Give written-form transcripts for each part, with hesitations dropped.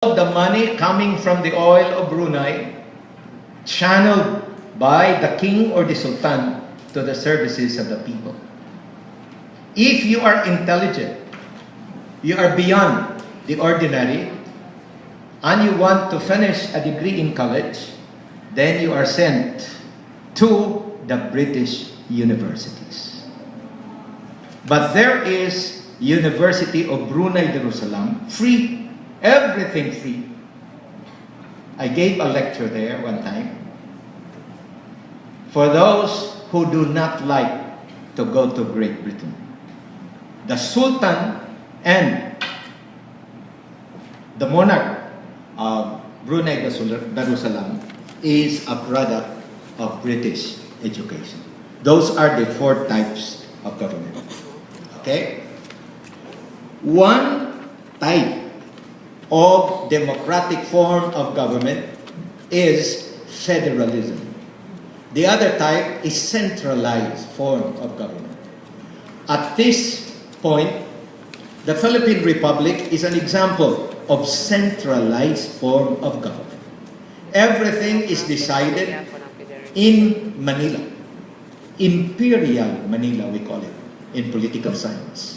The money coming from the oil of Brunei, channeled by the king or the sultan to the services of the people. If you are intelligent, you are beyond the ordinary, and you want to finish a degree in college, then you are sent to the British universities. But there is University of Brunei Darussalam, free. Everything free. I gave a lecture there one time for those who do not like to go to Great Britain. The Sultan and the monarch of Brunei Darussalam is a product of British education. Those are the 4 types of government. Okay? One type of democratic form of government is federalism. The other type is centralized form of government. At this point, the Philippine Republic is an example of centralized form of government. Everything is decided in Manila. Imperial Manila, we call it in political science.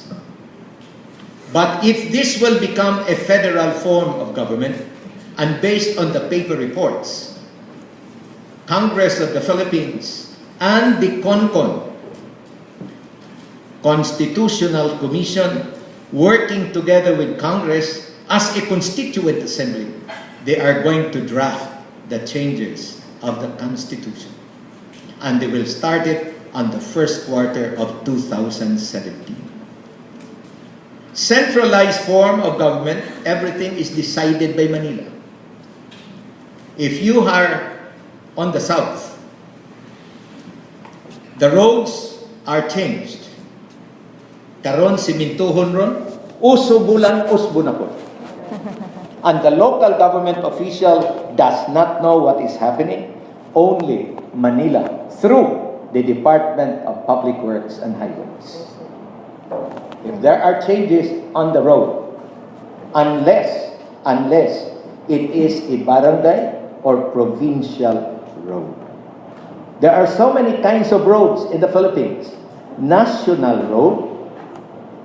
But if this will become a federal form of government, and based on the paper reports, Congress of the Philippines and the CONCON, Constitutional Commission, working together with Congress as a constituent assembly, they are going to draft the changes of the Constitution. And they will start it on the first quarter of 2017. Centralized form of government, everything is decided by Manila. If you are on the south, the roads are changed. Karon simintuhon ron, uso bulan usbo na po. And the local government official does not know what is happening. Only Manila, through the Department of Public Works and Highways. If there are changes on the road, unless it is a barangay or provincial road. There are so many kinds of roads in the Philippines. National road,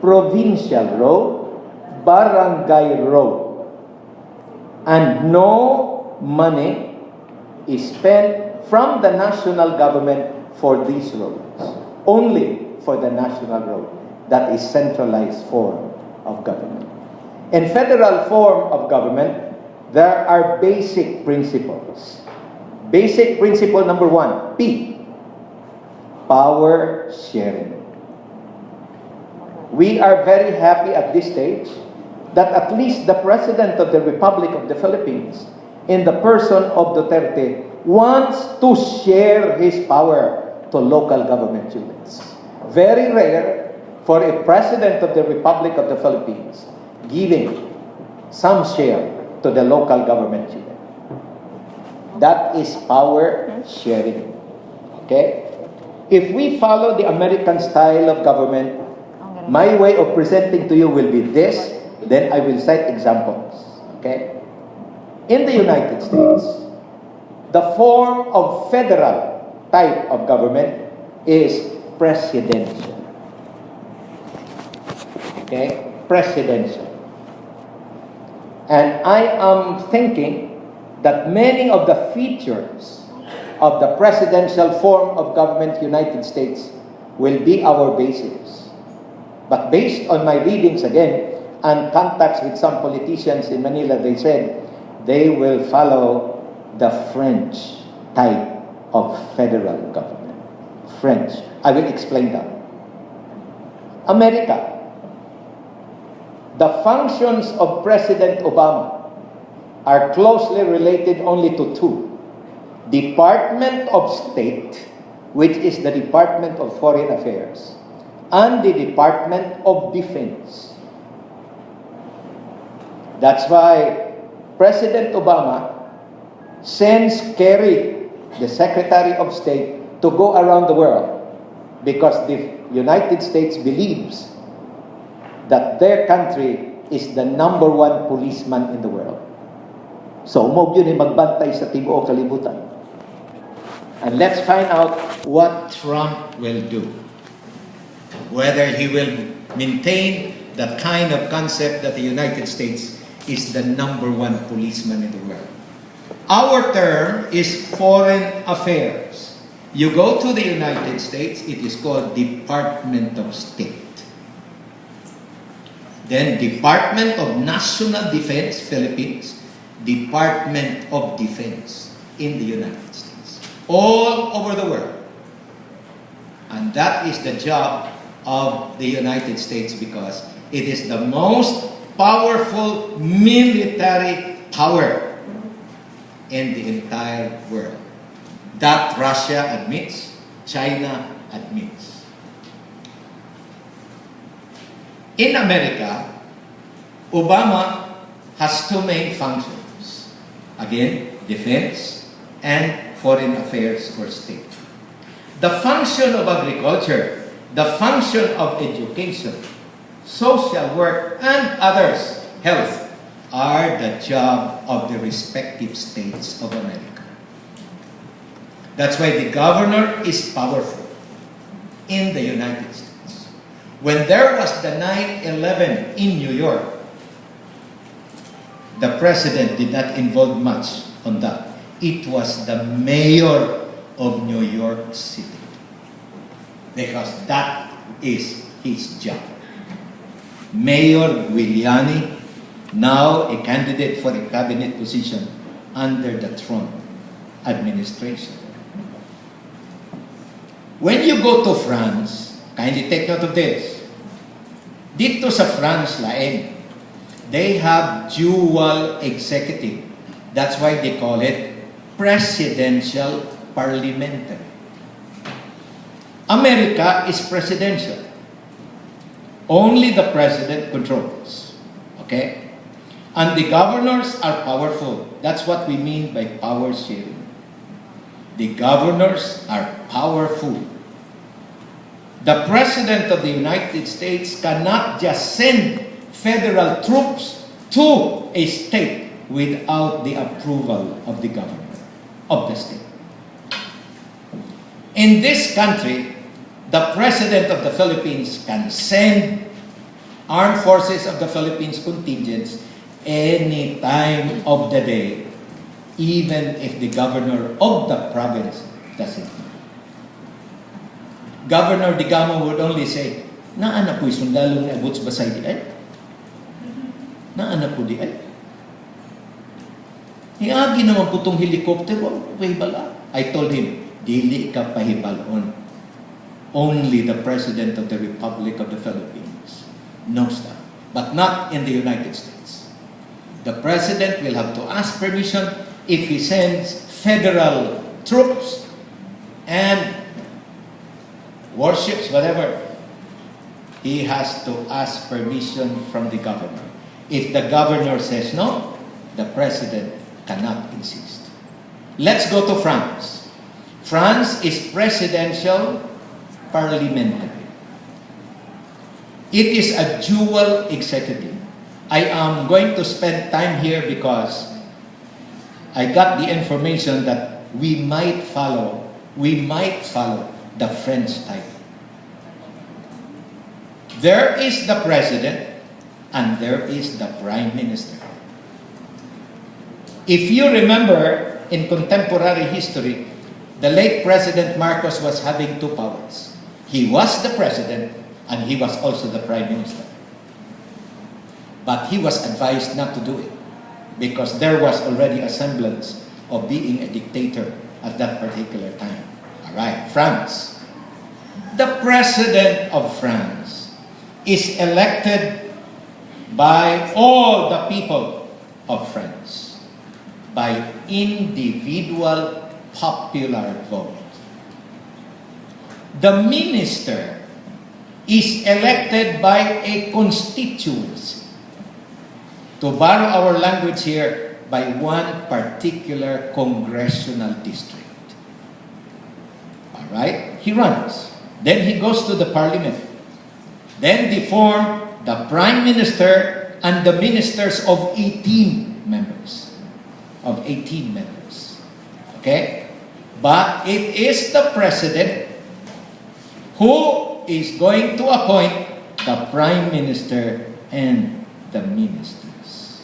provincial road, barangay road. And no money is spent from the national government for these roads. Only for the national road. That is centralized form of government. In federal form of government, there are basic principles. Basic principle number 1, P, power sharing. We are very happy at this stage that at least the President of the Republic of the Philippines, in the person of Duterte, wants to share his power to local government units. Very rare for a President of the Republic of the Philippines giving some share to the local government unit. That is power sharing. Okay? If we follow the American style of government, my way of presenting to you will be this, then I will cite examples. Okay? In the United States, the form of federal type of government is presidential. Okay? Presidential. And I am thinking that many of the features of the presidential form of government United States will be our basis. But based on my readings again, and contacts with some politicians in Manila, they said they will follow the French type of federal government. French. I will explain that. America. The functions of President Obama are closely related only to 2. Department of State, which is the Department of Foreign Affairs, and the Department of Defense. That's why President Obama sends Kerry, the Secretary of State, to go around the world because the United States believes that their country is the #1 policeman in the world. So, mo yun ay magbantay sa tibuok kalibutan. And let's find out what Trump will do. Whether he will maintain that kind of concept that the United States is the #1 policeman in the world. Our term is foreign affairs. You go to the United States, it is called Department of State. Then Department of National Defense, Philippines. Department of Defense in the United States. All over the world. And that is the job of the United States because it is the most powerful military power in the entire world. That Russia admits, China admits. In America, Obama has two main functions. Again, defense and foreign affairs or state. The function of agriculture, the function of education, social work, and others, health, are the job of the respective states of America. That's why the governor is powerful in the United States. When there was the 9/11 in New York, the president did not involve much on that. It was the mayor of New York City. Because that is his job. Mayor Giuliani, now a candidate for a cabinet position under the Trump administration. When you go to France, kindly take note of this. Dito sa France, laeng, they have dual executive. That's why they call it presidential parliamentary. America is presidential. Only the president controls. Okay? And the governors are powerful. That's what we mean by power sharing. The governors are powerful. The president of the United States cannot just send federal troops to a state without the approval of the governor of the state. In this country, the President of the Philippines can send armed forces of the Philippines contingents any time of the day, even if the governor of the province doesn't know. Governor Digamo would only say, "Naana po'y sundalo ni abot sa basay di ay? Naana po di ay? Iagi naman po itong helicopter, bala." I told him, "Dili ka pahibalon. Only the President of the Republic of the Philippines knows that, but not in the United States. The President will have to ask permission if he sends federal troops and warships, whatever. He has to ask permission from the governor. If the governor says no, the President cannot insist." Let's go to France. France is presidential parliamentary. It is a dual executive. I am going to spend time here because I got the information that we might follow the French type. There is the president and there is the prime minister. If you remember, in contemporary history, the late President Marcos was having two powers. He was the president and he was also the prime minister. But he was advised not to do it because there was already a semblance of being a dictator at that particular time. All right, France. The president of France is elected by all the people of France by individual popular vote. The minister is elected by a constituency. To borrow our language here, by one particular congressional district. All right? He runs. Then he goes to the parliament. Then they form the prime minister and the ministers of 18 members. of 18 members. Okay? But it is the President who is going to appoint the Prime Minister and the ministers.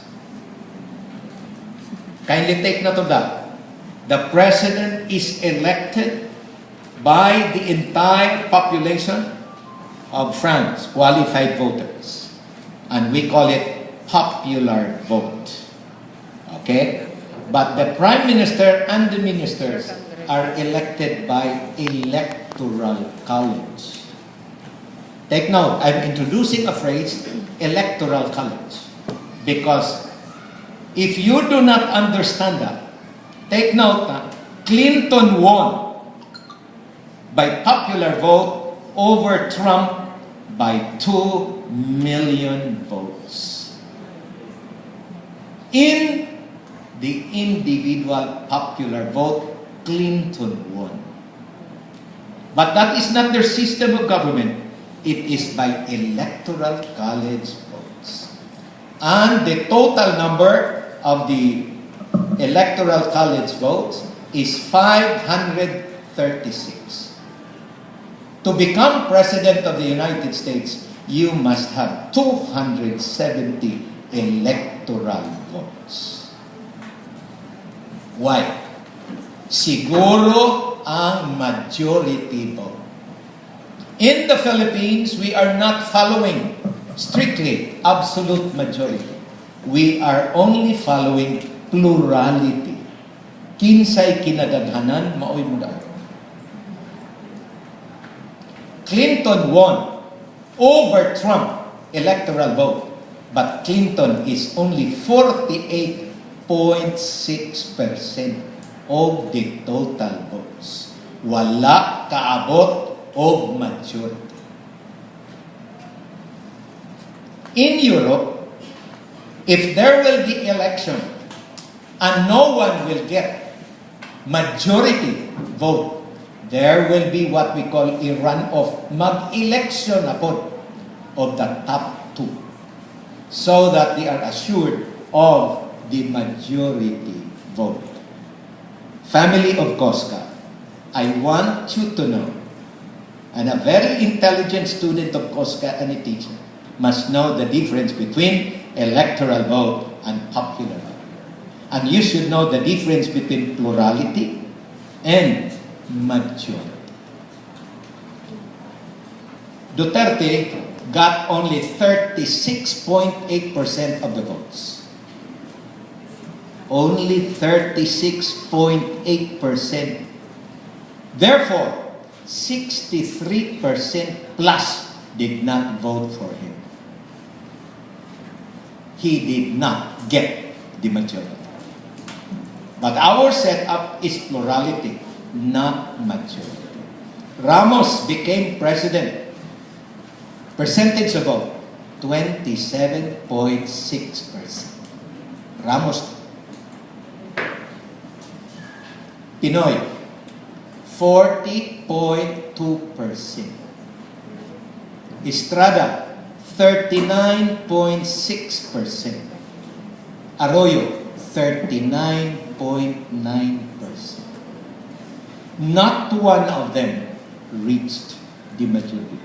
Kindly take note of that. The President is elected by the entire population of France, qualified voters. And we call it popular vote. Okay? But the Prime Minister and the ministers are elected by electoral college. Take note, I'm introducing a phrase, electoral college. Because if you do not understand that, take note that Clinton won by popular vote over Trump by 2 million votes. In the individual popular vote, Clinton won. But that is not their system of government. It is by electoral college votes. And the total number of the electoral college votes is 536. To become President of the United States, you must have 270 electoral votes. Why? Siguro ang majority vote. In the Philippines, we are not following strictly absolute majority. We are only following plurality. Kinsay kinadaghanan, maoy mo daan. Clinton won over Trump electoral vote, but Clinton is only 48.6% of the total votes. Wala kaabot of majority. In Europe, if there will be election and no one will get majority vote, there will be what we call a runoff. Mag-election upon of the top two so that they are assured of the majority vote. Family of Cosca, I want you to know, and a very intelligent student of Cosca and a teacher must know the difference between electoral vote and popular vote. And you should know the difference between plurality and majority. Duterte got only 36.8% of the votes. Only 36.8%. Therefore, 63% plus did not vote for him. He did not get the majority. But our setup is plurality, not majority. Ramos became president. Percentage of vote, 27.6%. Ramos. Pinoy, 40.2%. Estrada, 39.6%. Arroyo, 39.9%. Not one of them reached the majority.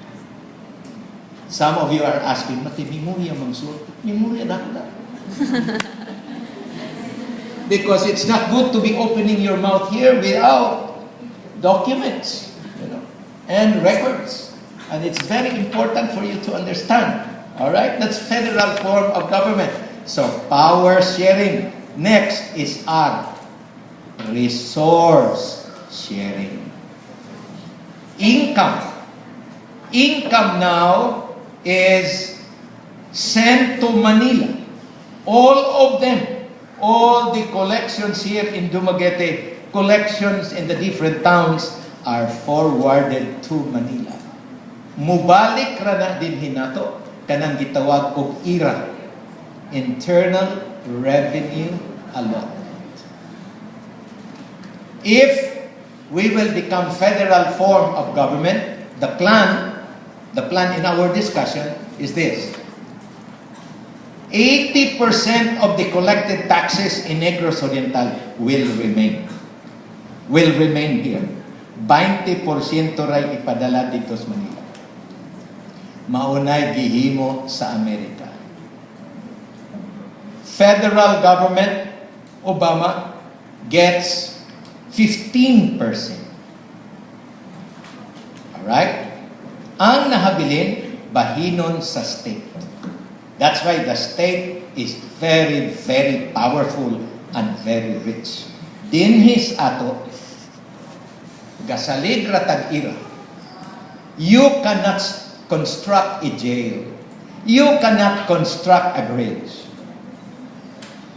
Some of you are asking, "Mati memorya mangsur?" Memorya na. Because it's not good to be opening your mouth here without documents, and records. And it's very important for you to understand. All right? That's federal form of government. So, power sharing. Next is R. Resource sharing. Income. Income now is sent to Manila. All of them. All the collections here in Dumaguete, collections in the different towns are forwarded to Manila. Mubalik ra na din hinato kanang gitawag og IRA, Internal Revenue Allotment. If we will become federal form of government, the plan in our discussion is this. 80% of the collected taxes in Negros Oriental will remain. Will remain here. 20% ray ipadala dito sa Manila. Maunay gihimo sa Amerika. Federal government, Obama, gets 15%. Alright? Ang nahabilin, bahinon sa state. That's why the state is very, very powerful and very rich. Dinhis ato, gasalig ratag ira. You cannot construct a jail. You cannot construct a bridge.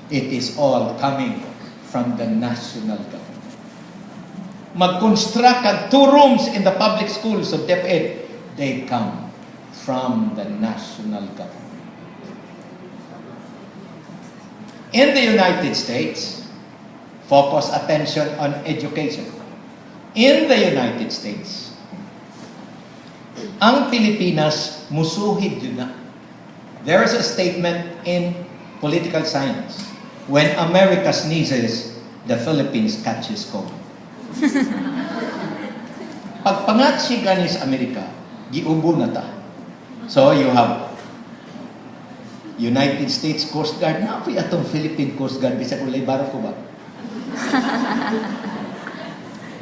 It is all coming from the national government. Mag-construct ang 2 rooms in the public schools of DepEd, they come from the national government. In the United States, focus attention on education. In the United States, ang Pilipinas musuhid yun na. There is a statement in political science, when America sneezes, the Philippines catches cold. Pag pangatsi ganis Amerika, giubo na ta. So you have United States Coast Guard, na apoy atong Philippine Coast Guard, bisa kulay baro ko ba?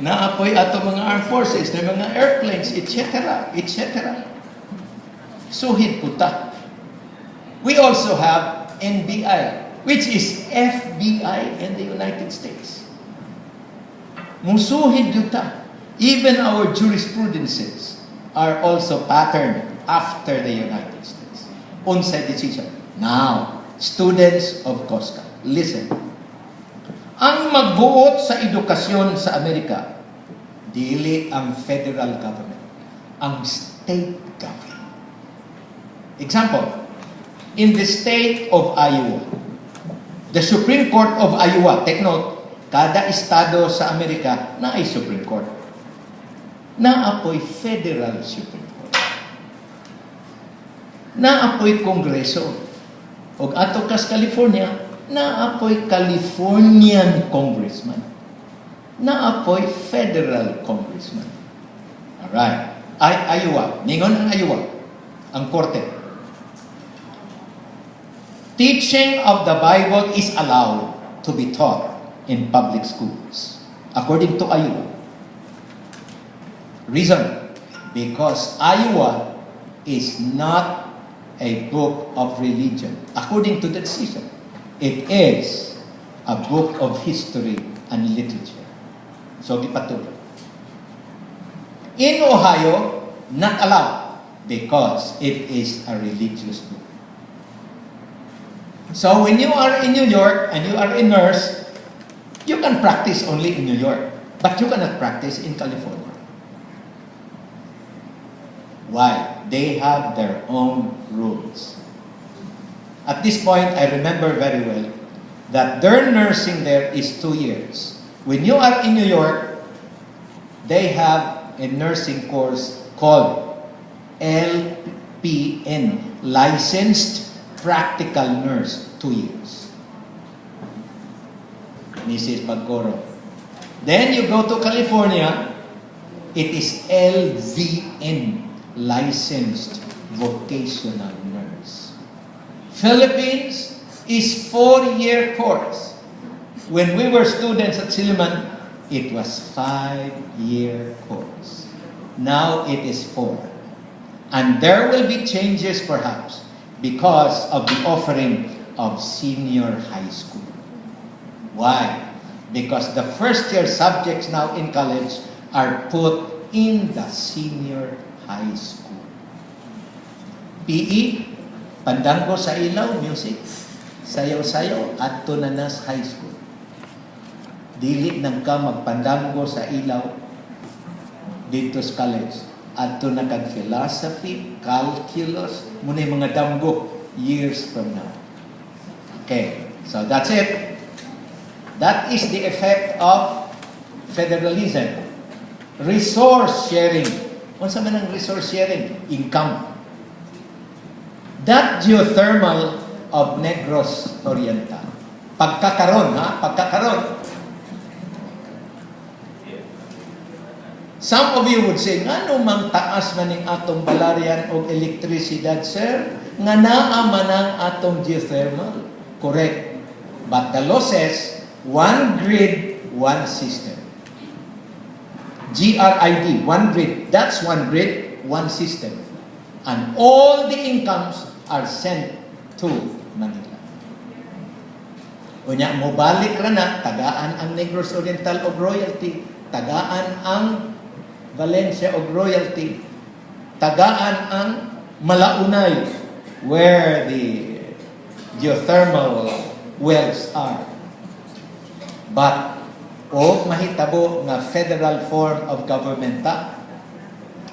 Naapoy atong mga armed forces, na mga airplanes, etc., etc. Suhid puta. We also have NBI, which is FBI in the United States. Musuhid yuta. Even our jurisprudences are also patterned after the United States. Unsay decision. Now, students of COSCA, listen. Ang magbuot sa edukasyon sa Amerika, dili ang federal government, ang state government. Example, in the state of Iowa, the Supreme Court of Iowa, take note, kada estado sa Amerika na ay Supreme Court. Naapoy Federal Supreme Court. Naapoy Kongreso. O ato kas California, naapoy Californian Congressman. Naapoy Federal Congressman. Alright. Iowa. Ningon ang Iowa. Ang korte. Teaching of the Bible is allowed to be taught in public schools, according to Iowa. Reason? Because Iowa is not a book of religion, according to the decision. It is a book of history and literature. So, gipatuloy. In Ohio, not allowed because it is a religious book. So, when you are in New York and you are a nurse, you can practice only in New York, but you cannot practice in California. Why? They have their own rules. At this point, I remember very well that their nursing there is 2 years. When you are in New York, they have a nursing course called LPN, Licensed Practical Nurse, 2 years. Mrs. Pagcoro. Then you go to California, it is LVN, Licensed Vocational Nurse. Philippines is 4-year course. When we were students at Silliman, it was 5-year course. Now it is 4. And there will be changes perhaps because of the offering of senior high school. Why? Because the first-year subjects now in college are put in the senior high school. PE, pandango sa ilaw, music, sayaw-sayaw, adto na nas high school. Dili nang ka magpandango sa ilaw dito sa college. Adto na kag philosophy, calculus, muna mga damgo years from now. Okay, so that's it. That is the effect of federalism. Resource sharing. Unsa man ang resource sharing? Income. That geothermal of Negros Oriental. Pagkakaroon, ha? Pagkakaroon. Some of you would say, ngano mang taas maning atong balarian o elektrisidad, sir? Nga naa manang atong geothermal. Correct. But the law says, one grid, one system. GRID, one grid. That's one grid, one system. And all the incomes are sent to Manila. Unya, mobalik ra na, tagaan ang Negros Oriental og royalty, tagaan ang Valencia og royalty, tagaan ang Malaunay, where the geothermal wells are. But, mahitabo nga federal form of government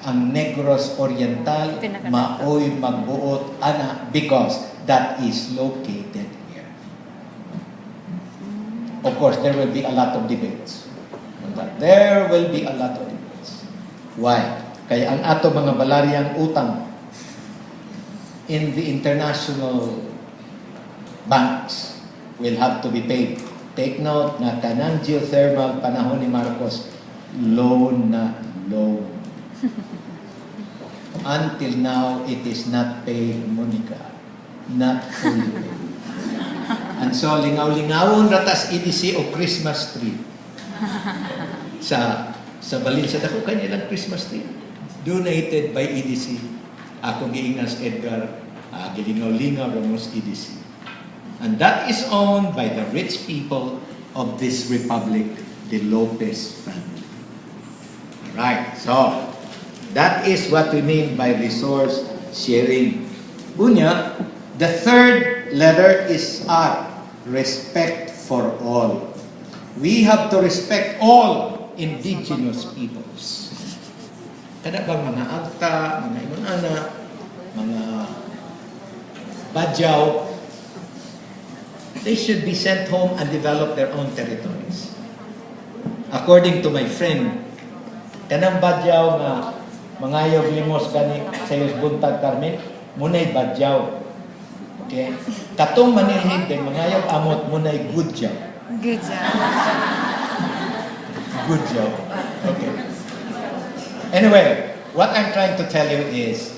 ang Negros Oriental maoy magbuot ana because that is located here. Of course, there will be a lot of debates on that. There will be a lot of debates. Why? Kaya ang ato mga balariyang utang in the international banks will have to be paid. Take note na kanang geothermal panahon ni Marcos, loan na loan. Until now, it is not paid, Monica. Not fully paid. And so, lingaw-lingawon ratas EDC o Christmas tree. Sa Valencia, dako kanilang Christmas tree. Donated by EDC. Akong giingas Edgar, gilingaw-lingaw ramos EDC. And that is owned by the rich people of this republic, the Lopez family. Right, so that is what we mean by resource sharing. Unya, the third letter is R, respect for all. We have to respect all indigenous peoples. Kada bang mga Agta, mga Imanana, mga Badyaw, they should be sent home and develop their own territories. According to my friend, kanang Badyaw nga mangayog limos kani sa buntag Carmen, munay Badyaw. Okay? Katong manilhig din mangayog amot munay Gudyaw. Gudyaw. Gudyaw. Okay. Anyway, what I'm trying to tell you is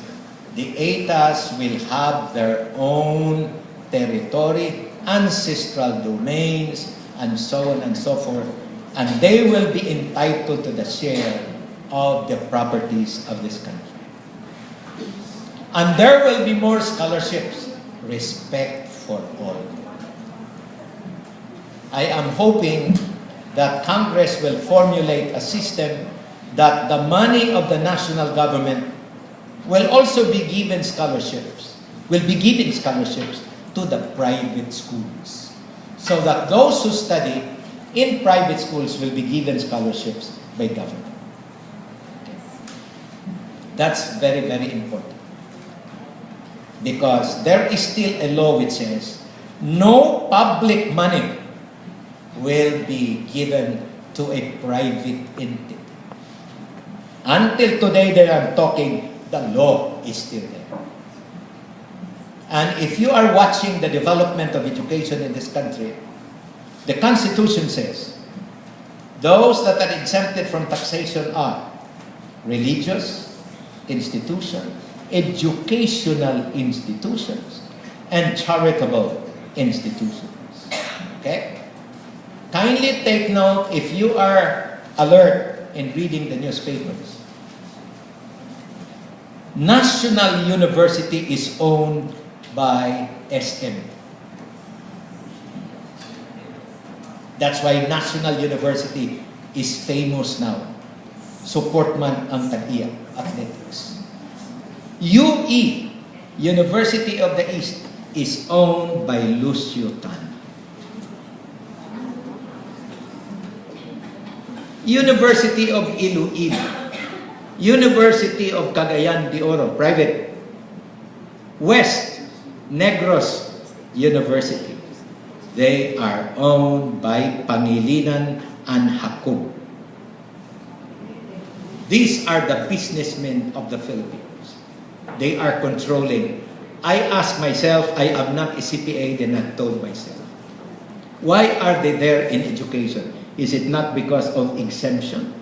the ATAs will have their own territory, ancestral domains, and so on and so forth, and they will be entitled to the share of the properties of this country. And there will be more scholarships, respect for all. I am hoping that Congress will formulate a system that the money of the national government will also be given scholarships, will be giving scholarships to the private schools, so that those who study in private schools will be given scholarships by government. That's very, very important. Because there is still a law which says no public money will be given to a private entity. Until today that I'm talking, the law is still there. And if you are watching the development of education in this country, the Constitution says those that are exempted from taxation are religious institutions, educational institutions, and charitable institutions. Okay? Kindly take note if you are alert in reading the newspapers. National University is owned by SM. That's why National University is famous now. Support man ang tag-iya, athletics. UE, University of the East, is owned by Lucio Tan. University of Iloilo, University of Cagayan de Oro, private. West Negros University, they are owned by Pangilinan and Hakob. These are the businessmen of the Philippines. They are controlling I ask myself, I am not a CPA, then I told myself, why are they there in education? Is it not because of exemption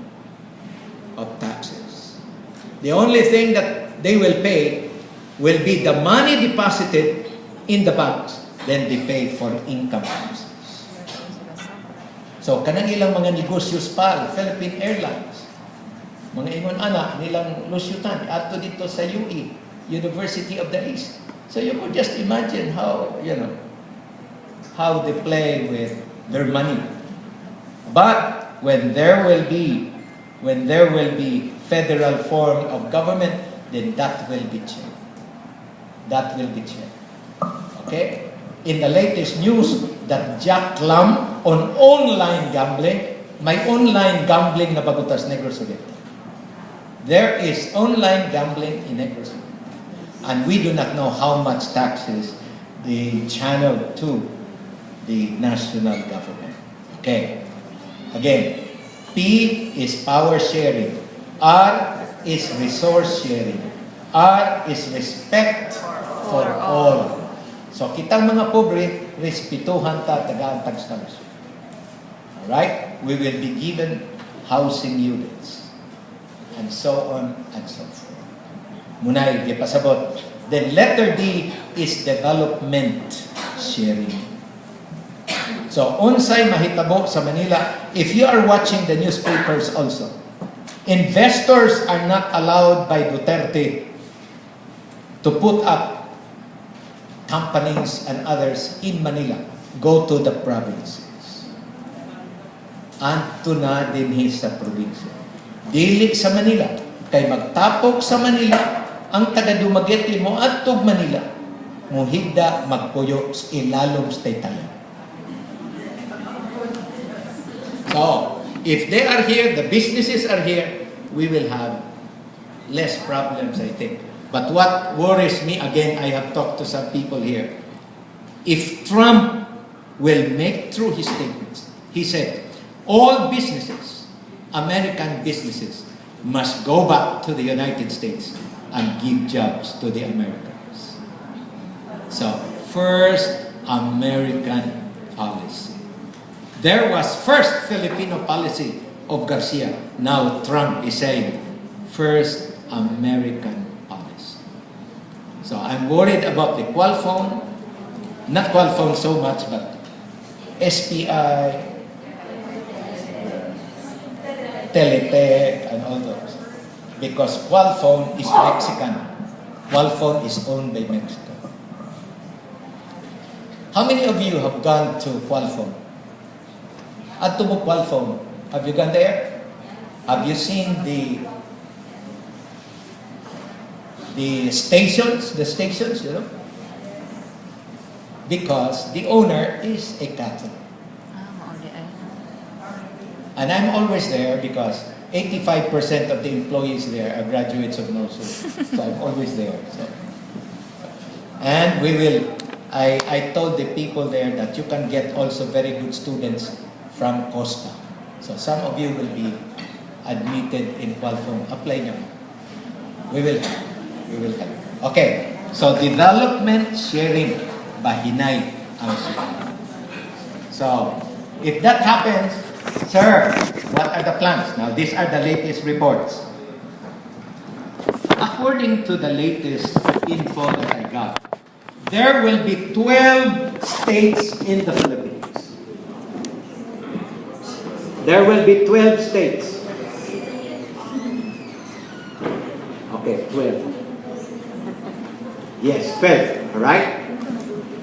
of taxes? The only thing that they will pay will be the money deposited in the banks, then they pay for income taxes. So, kanang ilang mga negosyos pa, Philippine Airlines, mga ingon ana, nilang lusyutan, ato dito sa UE, University of the East. So, you could just imagine how, how they play with their money. But when there will be federal form of government, then that will be checked. That will be checked. Okay? In the latest news that Jack Lam on online gambling, may online gambling na Bagutas Negros Oriental. There is online gambling in Negros Oriental. And we do not know how much taxes they channel to the national government. Okay. Again, P is power sharing. R is resource sharing. R is respect for all. So, kitang mga pobre, respetuhan ta, tagaan tag scholarship. Alright? We will be given housing units. And so on and so forth. Munay, di pasabot. Then letter D is development sharing. So, unsay mahitabo sa Manila, if you are watching the newspapers also, investors are not allowed by Duterte to put up companies and others in Manila. Go to the provinces. Anto na din sa probinsya. Dili sa Manila. Kay magtapok sa Manila, ang taga-Dumaguete mo atog Manila, muhigda magpuyo sa ilalom sa Taytayan. So, if they are here, the businesses are here, we will have less problems, I think. But what worries me, again, I have talked to some people here, if Trump will make true his statements, he said, all businesses, American businesses, must go back to the United States and give jobs to the Americans. So, first, American policy. There was first Filipino policy of Garcia. Now Trump is saying, first American policy. So I'm worried about the Qualphone, not Qualphone so much, but SPI, Teletech, and all those. Because Qualphone is Mexican. Qualphone is owned by Mexico. How many of you have gone to Qualphone? At to Qualphone, have you gone there? Have you seen the stations? The stations, Because the owner is a Catholic. And I'm always there because 85% of the employees there are graduates of NOSU. So I'm always there. So. And I told the people there that you can get also very good students from Costa. So some of you will be admitted in Qualphone. Apply nyo. We will help. Okay. So development sharing, bahinay ang sharing. So if that happens, sir, what are the plans? Now these are the latest reports. According to the latest info that I got, there will be 12 states in the Philippines. There will be 12 states. Okay, 12. Yes, 12, all right?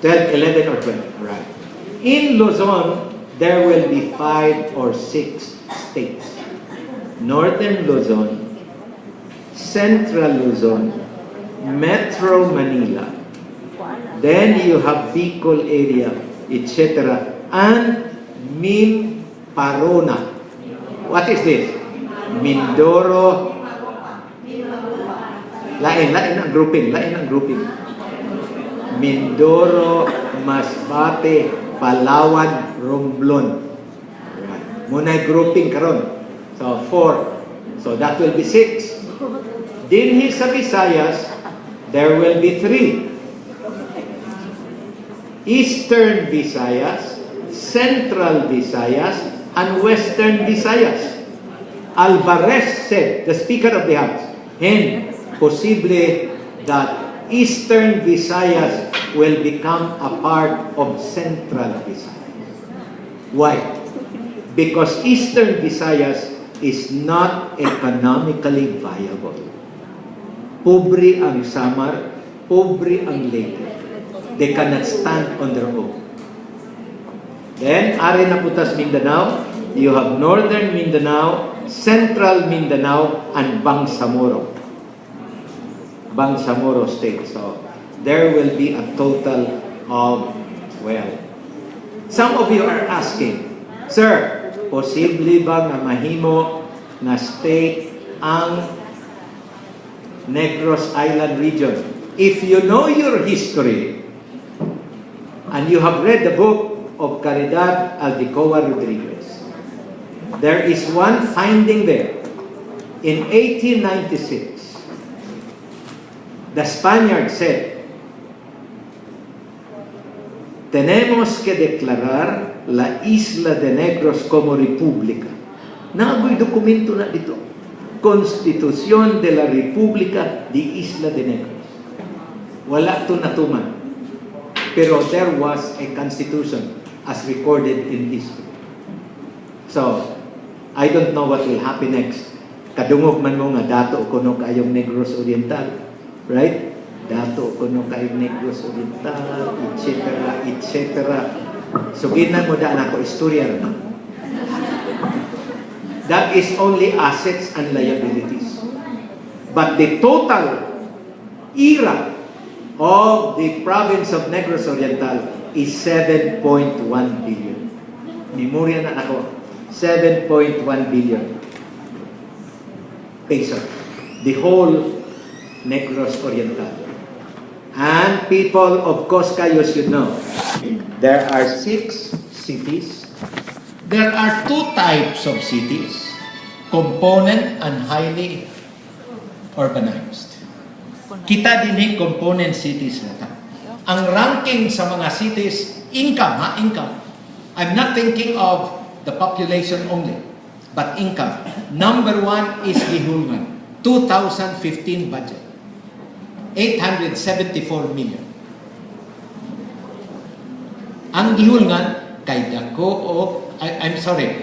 12, 11, or 12, all right. In Luzon, there will be 5 or 6 states. Northern Luzon, Central Luzon, Metro Manila. Then you have Bicol area, etc. And Parona. What is this? Mindoro. Lain ang grouping. Mindoro, Masbate, Palawan, Romblon. Munay grouping karon. So 4. So that will be 6. Dinhi sa Visayas, there will be 3. Eastern Visayas, Central Visayas, and Western Visayas. Alvarez said, the Speaker of the House, and posible that Eastern Visayas will become a part of Central Visayas. Why? Because Eastern Visayas is not economically viable. Pobre ang Samar, pobre ang Leyte. They cannot stand on their own. Then, ari na putas Mindanao, you have Northern Mindanao, Central Mindanao, and Bangsamoro. Bangsamoro State. So, there will be a total of, well, some of you are asking, Sir, posible ba nga mahimo na state ang Negros Island region? If you know your history, and you have read the book of Caridad Aldecoa Rodriguez, there is one finding there. In 1896, the Spaniards said, tenemos que declarar la isla de Negros como república. Naagoy dokumento na dito. Constitución de la República de Isla de Negros. Wala to natuman. Pero there was a constitution as recorded in history. So, I don't know what will happen next. Kadungog man mo nga dato kuno kayong Negros Oriental, right? Dato kuno kayong Negros Oriental, etc. So, ginan mo daan ako istorya rin. That is only assets and liabilities. But the total era of the province of Negros Oriental is 7.1 billion. Memorya na ako. 7.1 billion peso. The whole Negros Oriental. And people of Coscayo should know, there are 6 cities. There are 2 types of cities, component and highly urbanized. Kita din component cities na. Ang ranking sa mga cities, income. I'm not thinking of the population only, but income. Number 1 is Gihulman, 2015 budget, 874 million. Ang Gihulman, kay dako og,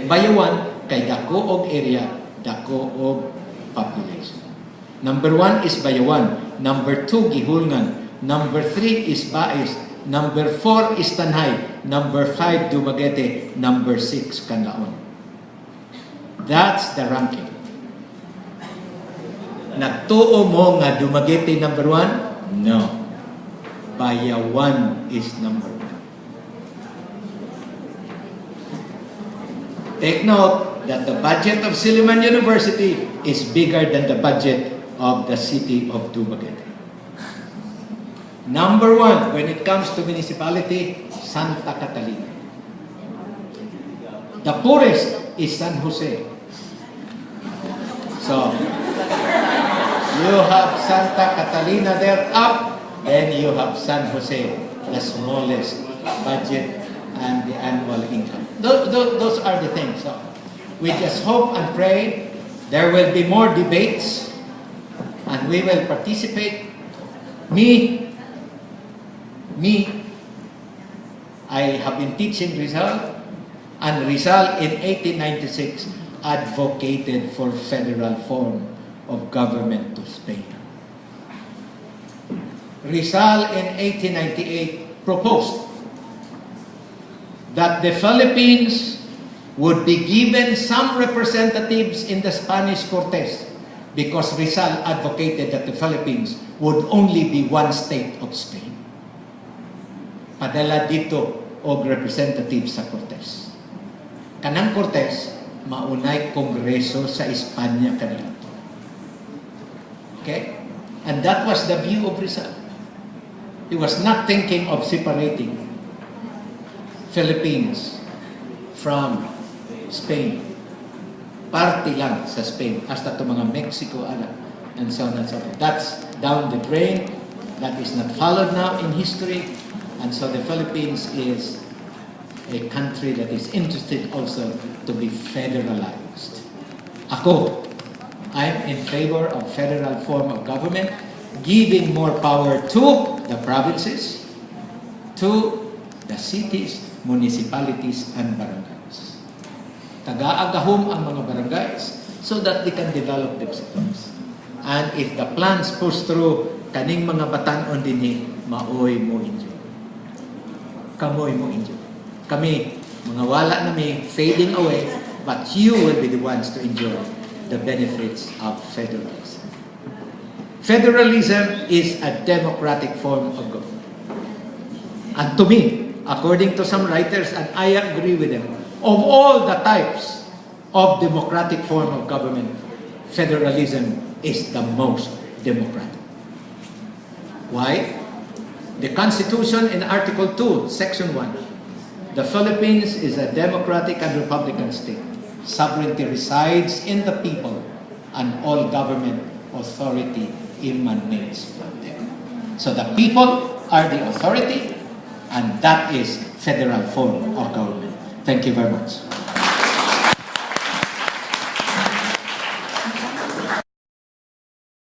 Bayawan, kay dako og area, dako og population. Number 1 is Bayawan. Number 2, Gihulngan. Number 3 is Bais. Number 4 is Tanhay. Number 5, Dumaguete. Number 6, Canlaon. That's the ranking. Nagtuo mo nga Dumaguete number 1? No. Bayawan is number 1. Take note that the budget of Silliman University is bigger than the budget of the city of Dumaguete. Number 1, when it comes to municipality, Santa Catalina. The poorest is San Jose. So, you have Santa Catalina there up, then you have San Jose, the smallest budget and the annual income. Those are the things. So, we just hope and pray there will be more debates and we will participate. I have been teaching Rizal, and Rizal in 1896 advocated for federal form of government to Spain. Rizal in 1898 proposed that the Philippines would be given some representatives in the Spanish Cortes because Rizal advocated that the Philippines would only be one state of Spain. Padala dito og representatives sa Cortes. Kanang Cortes, maunay kongreso sa Espanya kanila. Okay? And that was the view of Rizal. He was not thinking of separating Philippines from Spain. Party lang sa Spain. Hasta to mga Mexico, and so on and so forth. That's down the drain. That is not followed now in history. And so the Philippines is a country that is interested also to be federalized. Ako, I'm in favor of federal form of government, giving more power to the provinces, to the cities, municipalities, and barangays. Taga-agahom ang mga barangays so that they can develop themselves. And if the plans push through, kaning mga batan-on din maoy mo enjoy. Kamoy mo enjoy. Kami, mga wala nami, fading away, but you will be the ones to enjoy the benefits of federalism. Federalism is a democratic form of government. And to me, according to some writers, and I agree with them, of all the types of democratic form of government, federalism is the most democratic. Why? The Constitution in Article 2, Section 1, the Philippines is a democratic and republican state. Sovereignty resides in the people, and all government authority emanates from them. So the people are the authority, and that is federal form of government. Thank you very much.